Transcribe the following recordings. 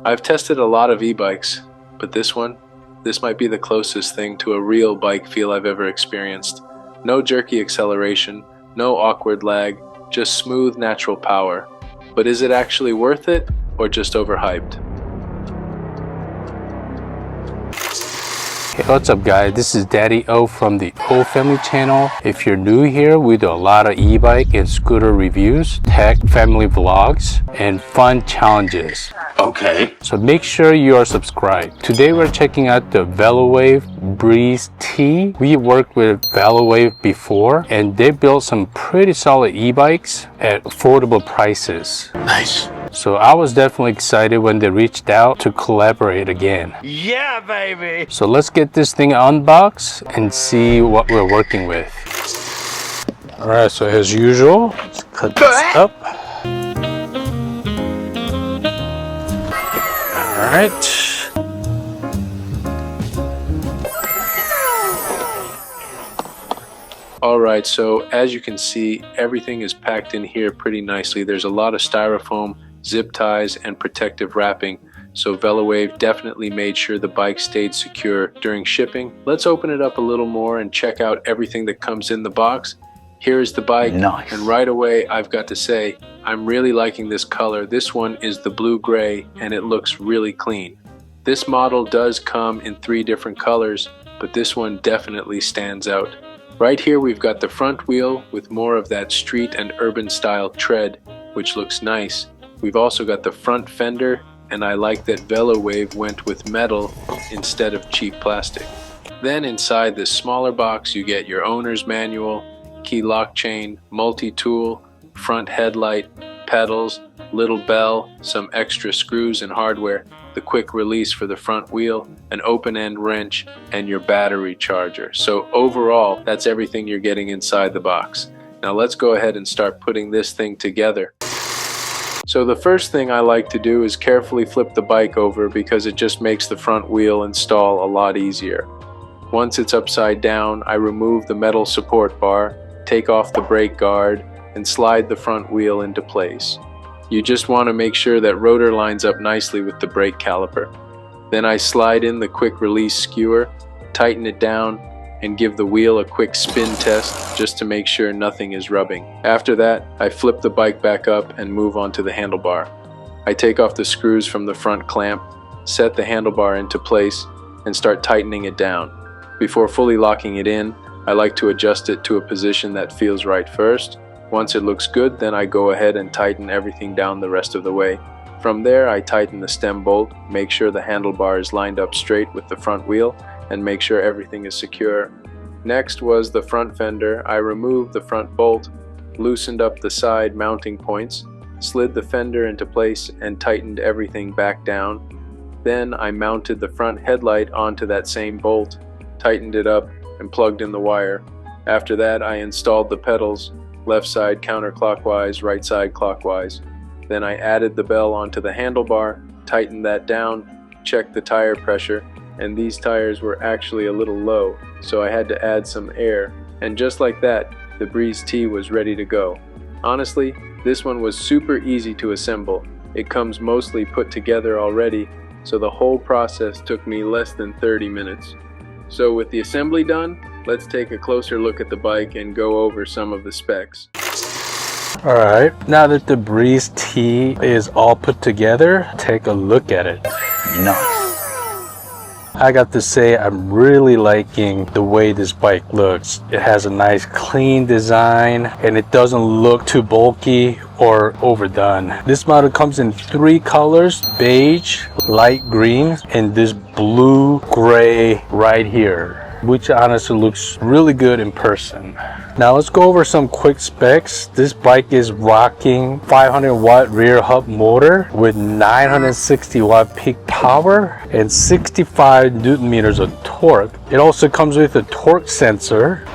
I've tested a lot of e-bikes, but this might be the closest thing to a real bike feel I've ever experienced. No jerky acceleration, no awkward lag, just smooth natural power. But is it actually worth it, or just overhyped? Hey, what's up guys, this is Daddy O from the O Family channel. If you're new here, we do a lot of e-bike and scooter reviews, tech, family vlogs, and fun challenges. Okay. So make sure you are subscribed. Today we're checking out the Velowave Breeze T. We worked with Velowave before and they built some pretty solid e-bikes at affordable prices. Nice. So I was definitely excited when they reached out to collaborate again. Yeah, baby! So let's get this thing unboxed and see what we're working with. Alright, so as usual, let's cut this up. Alright. Alright, so as you can see, everything is packed in here pretty nicely. There's a lot of styrofoam, zip ties, and protective wrapping, so Velowave definitely made sure the bike stayed secure during shipping. Let's open it up a little more and check out everything that comes in the box. Here is the bike, nice. And right away I've got to say, I'm really liking this color. This one is the blue-gray and it looks really clean. This model does come in 3 different colors, but this one definitely stands out. Right here we've got the front wheel with more of that street and urban style tread, which looks nice. We've also got the front fender, and I like that Velowave went with metal instead of cheap plastic. Then inside this smaller box you get your owner's manual, key lock chain, multi-tool, front headlight, pedals, little bell, some extra screws and hardware, the quick release for the front wheel, an open-end wrench, and your battery charger. So overall, that's everything you're getting inside the box. Now let's go ahead and start putting this thing together. So the first thing I like to do is carefully flip the bike over because it just makes the front wheel install a lot easier. Once it's upside down, I remove the metal support bar, take off the brake guard, and slide the front wheel into place. You just want to make sure that rotor lines up nicely with the brake caliper. Then I slide in the quick release skewer, tighten it down, and give the wheel a quick spin test just to make sure nothing is rubbing. After that, I flip the bike back up and move on to the handlebar. I take off the screws from the front clamp, set the handlebar into place, and start tightening it down. Before fully locking it in, I like to adjust it to a position that feels right first. Once it looks good, then I go ahead and tighten everything down the rest of the way. From there, I tighten the stem bolt, make sure the handlebar is lined up straight with the front wheel, and make sure everything is secure. Next was the front fender. I removed the front bolt, loosened up the side mounting points, slid the fender into place, and tightened everything back down. Then I mounted the front headlight onto that same bolt, tightened it up, and plugged in the wire. After that, I installed the pedals, left side counterclockwise, right side clockwise. Then I added the bell onto the handlebar, tightened that down, checked the tire pressure, and these tires were actually a little low, so I had to add some air, and just like that, the Breeze T was ready to go. Honestly, this one was super easy to assemble. It comes mostly put together already, so the whole process took me less than 30 minutes. So with the assembly done, let's take a closer look at the bike and go over some of the specs. Alright, now that the Breeze T is all put together, take a look at it. Nice. I got to say, I'm really liking the way this bike looks. It has a nice clean design and it doesn't look too bulky or overdone. This model comes in 3 colors, beige, light green, and this blue gray right here, which honestly looks really good in person. Now let's go over some quick specs. This bike is rocking 500 watt rear hub motor with 960 watt peak power and 65 newton meters of torque. It also comes with a torque sensor.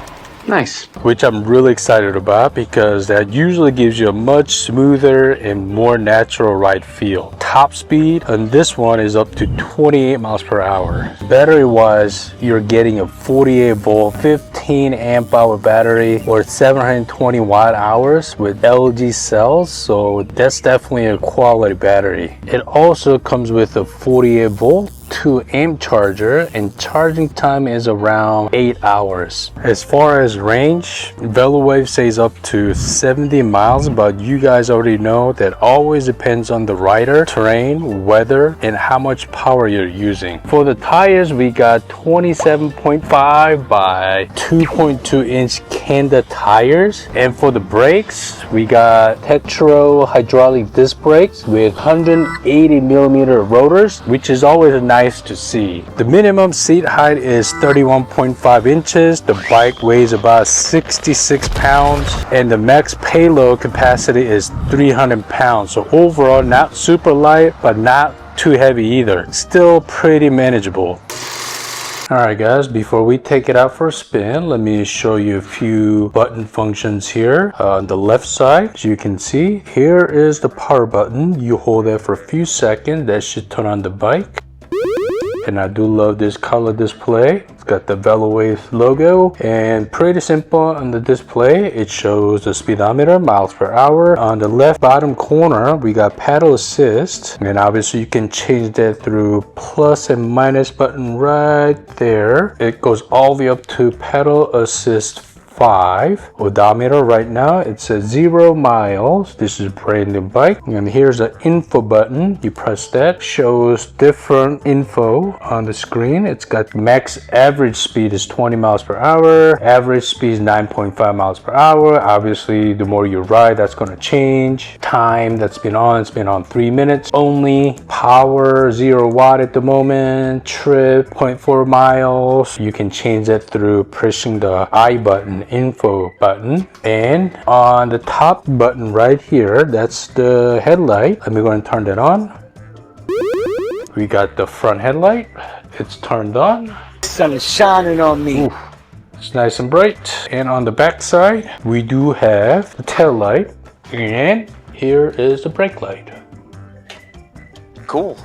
Nice. Which I'm really excited about because that usually gives you a much smoother and more natural ride feel. top speed, and this one is up to 28 miles per hour. Battery wise, you're getting a 48 volt 15 amp hour battery or 720 watt hours with LG cells, so that's definitely a quality battery. It also comes with a 48 volt 2 amp charger, and charging time is around 8 hours. As far as range, Velowave says up to 70 miles, but you guys already know that always depends on the rider, terrain, weather, and how much power you're using. For the tires, we got 27.5 by 2.2 inch Kenda tires, and for the brakes, we got Tektro hydraulic disc brakes with 180 millimeter rotors, which is always a nice to see. The minimum seat height is 31.5 inches. The bike weighs about 66 pounds, and the max payload capacity is 300 pounds. So overall, not super light, but not too heavy either. Still pretty manageable. Alright guys, before we take it out for a spin, let me show you a few button functions here. On the left side, as you can see, here is the power button. You hold that for a few seconds, that should turn on the bike. And I do love this color display. It's got the Velowave logo, and pretty simple on the display. It shows the speedometer, miles per hour. On the left bottom corner, we got pedal assist, and obviously you can change that through plus and minus button right there. It goes all the way up to pedal assist 5. Odometer right now, it says 0 miles. This is a brand new bike. And here's an info button. You press that, shows different info on the screen. It's got max average speed is 20 miles per hour. Average speed is 9.5 miles per hour. Obviously, the more you ride, that's going to change. Time that's been on, it's been on 3 minutes only. Power 0 watt at the moment. Trip 0.4 miles. You can change that through pressing the I button, info button. And on the top button right here, that's the headlight. Let me go and turn that on. We got the front headlight. It's turned on. Sun is shining on me. Oof. It's nice and bright. And on the back side, we do have the tail light, and here is the brake light. Cool.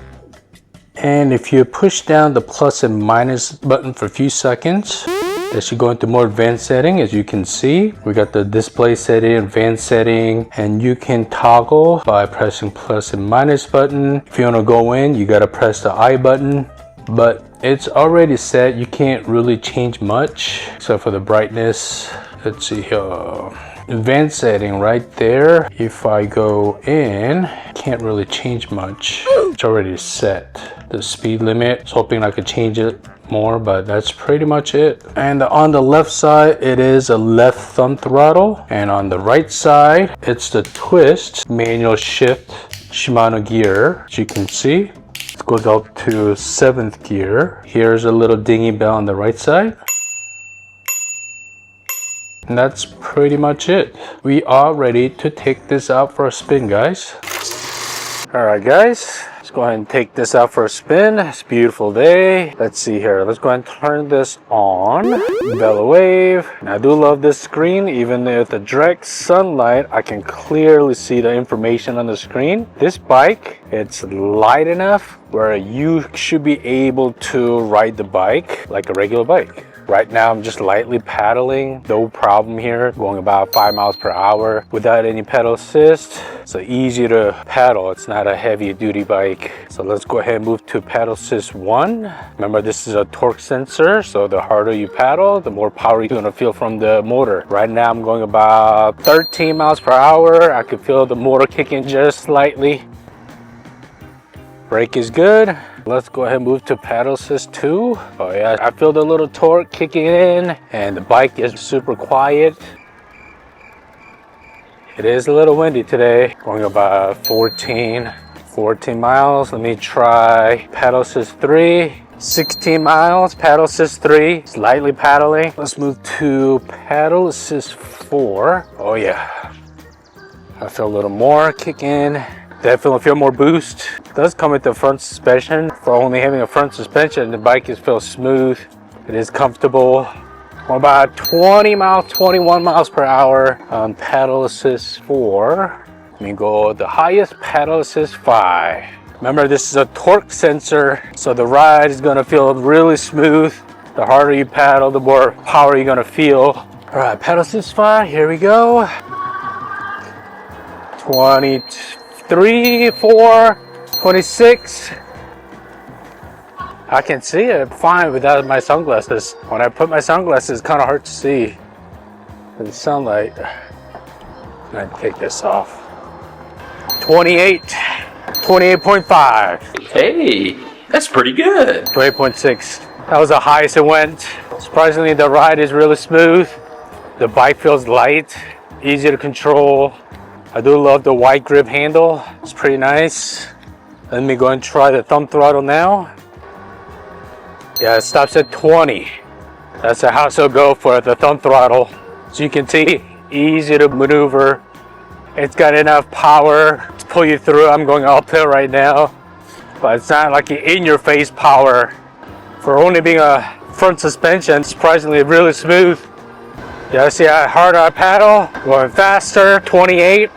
And if you push down the plus and minus button for a few seconds, that should go into more advanced setting. As you can see, we got the display setting, advanced setting, and you can toggle by pressing plus and minus button. If you want to go in, you got to press the I button, but it's already set. You can't really change much except for the brightness. Let's see here. Advanced setting right there. If I go in, can't really change much. It's already set. The speed limit, I was hoping I could change it more, but that's pretty much it. And on the left side, it is a left thumb throttle, and on the right side, it's the twist manual shift Shimano gear. As you can see, it goes up to 7th gear. Here's a little dingy bell on the right side. And that's pretty much it. We are ready to take this out for a spin, guys. All right, guys. Let's go ahead and take this out for a spin. It's a beautiful day. Let's see here. Let's go ahead and turn this on. Velowave. And I do love this screen. Even with the direct sunlight, I can clearly see the information on the screen. This bike, it's light enough where you should be able to ride the bike like a regular bike. Right now, I'm just lightly paddling, no problem here, going about 5 miles per hour without any pedal assist. So easy to paddle, it's not a heavy duty bike. So let's go ahead and move to pedal assist 1. Remember, this is a torque sensor, so the harder you paddle, the more power you're gonna feel from the motor. Right now, I'm going about 13 miles per hour. I can feel the motor kicking just slightly. Brake is good. Let's go ahead and move to pedal assist 2. Oh yeah, I feel the little torque kicking in, and the bike is super quiet. It is a little windy today, going about 14 miles. Let me try pedal assist 3. 16 miles, pedal assist 3, slightly paddling. Let's move to pedal assist 4. Oh yeah, I feel a little more kick in. Definitely feel more boost. It does come with the front suspension. For only having a front suspension, the bike feels smooth. It is comfortable. We're about 20 miles, 21 miles per hour on pedal assist 4. Let me go the highest, pedal assist 5. Remember, this is a torque sensor, so the ride is gonna feel really smooth. The harder you paddle, the more power you're gonna feel. All right, pedal assist 5, here we go. 23, 4, 26. I can see it fine without my sunglasses. When I put my sunglasses, it's kind of hard to see in the sunlight. I take this off. 28, 28.5. Hey, that's pretty good. 28.6. That was the highest it went. Surprisingly, the ride is really smooth. The bike feels light, easy to control. I do love the wide grip handle. It's pretty nice. Let me go and try the thumb throttle now. Yeah, it stops at 20. That's how it'll go for the thumb throttle. So you can see, easy to maneuver. It's got enough power to pull you through. I'm going uphill right now, but it's not like in-your-face power. For only being a front suspension, surprisingly really smooth. Yeah, see how hard I paddle? Going faster, 28,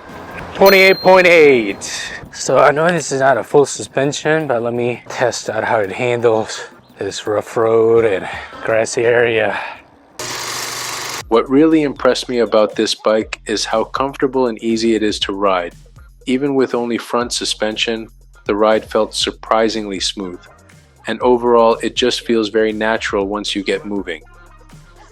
28.8. So I know this is not a full suspension, but let me test out how it handles this rough road and grassy area. What really impressed me about this bike is how comfortable and easy it is to ride. Even with only front suspension, the ride felt surprisingly smooth. And overall, it just feels very natural once you get moving.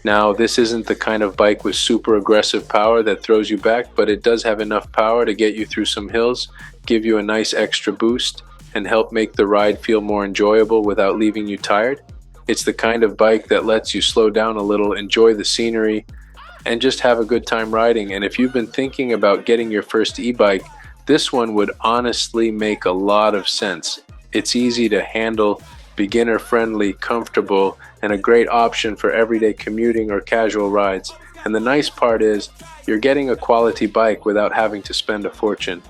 Now, this isn't the kind of bike with super aggressive power that throws you back, but it does have enough power to get you through some hills, give you a nice extra boost, and help make the ride feel more enjoyable without leaving you tired. It's the kind of bike that lets you slow down a little, enjoy the scenery, and just have a good time riding. And if you've been thinking about getting your first e-bike, this one would honestly make a lot of sense. It's easy to handle, beginner friendly, comfortable, and a great option for everyday commuting or casual rides. And the nice part is, you're getting a quality bike without having to spend a fortune.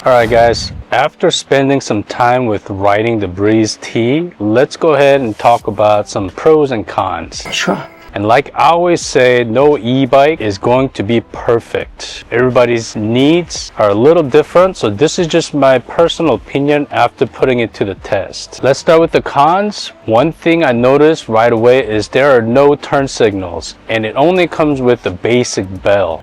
Alright guys, after spending some time with riding the Breeze T, let's go ahead and talk about some pros and cons. Sure. And like I always say, no e-bike is going to be perfect. Everybody's needs are a little different, so this is just my personal opinion after putting it to the test. Let's start with the cons. One thing I noticed right away is there are no turn signals, and it only comes with the basic bell.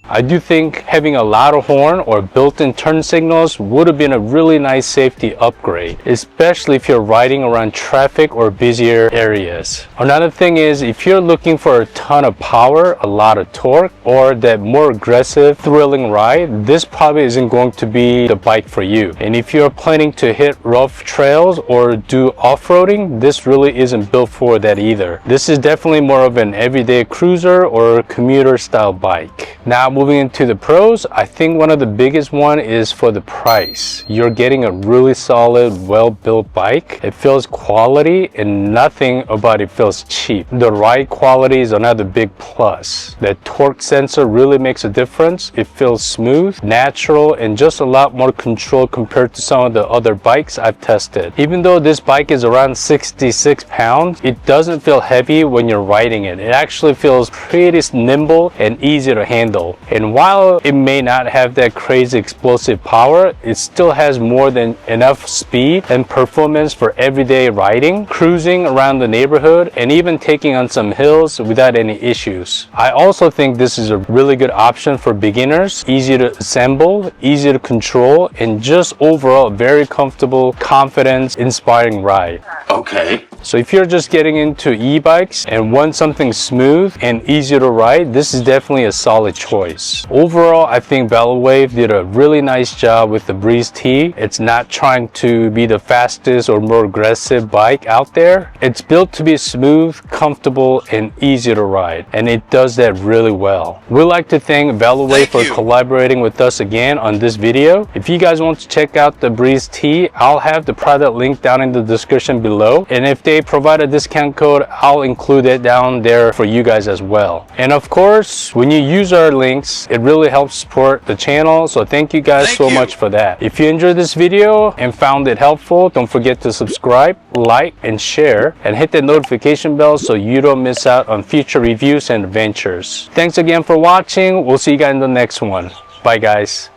I do think having a louder horn or built-in turn signals would have been a really nice safety upgrade, especially if you're riding around traffic or busier areas. Another thing is, if you're looking for a ton of power, a lot of torque, or that more aggressive, thrilling ride, this probably isn't going to be the bike for you. And if you're planning to hit rough trails or do off-roading, this really isn't built for that either. This is definitely more of an everyday cruiser or commuter style bike. Now, moving into the pros, I think one of the biggest one is for the price. You're getting a really solid, well-built bike. It feels quality and nothing about it feels cheap. The ride quality is another big plus. The torque sensor really makes a difference. It feels smooth, natural, and just a lot more control compared to some of the other bikes I've tested. Even though this bike is around 66 pounds, it doesn't feel heavy when you're riding it. It actually feels pretty nimble and easy to handle. And while it may not have that crazy explosive power, it still has more than enough speed and performance for everyday riding, cruising around the neighborhood, and even taking on some hills without any issues. I also think this is a really good option for beginners, easy to assemble, easy to control, and just overall very comfortable, confidence, inspiring ride. Okay. So if you're just getting into e-bikes and want something smooth and easy to ride, this is definitely a solid choice. Overall, I think Velowave did a really nice job with the Breeze T. It's not trying to be the fastest or more aggressive bike out there. It's built to be smooth, comfortable, and easy to ride, and it does that really well. We'd like to thank Velowave for collaborating with us again on this video. If you guys want to check out the Breeze T, I'll have the product link down in the description below, and if they provide a discount code, I'll include it down there for you guys as well. And of course, when you use our links, it really helps support the channel, so thank you guys so much for that. If you enjoyed this video and found it helpful, don't forget to subscribe, like, and share, and hit the notification bell so you don't miss out on future reviews and adventures. Thanks again for watching. We'll see you guys in the next one. Bye guys.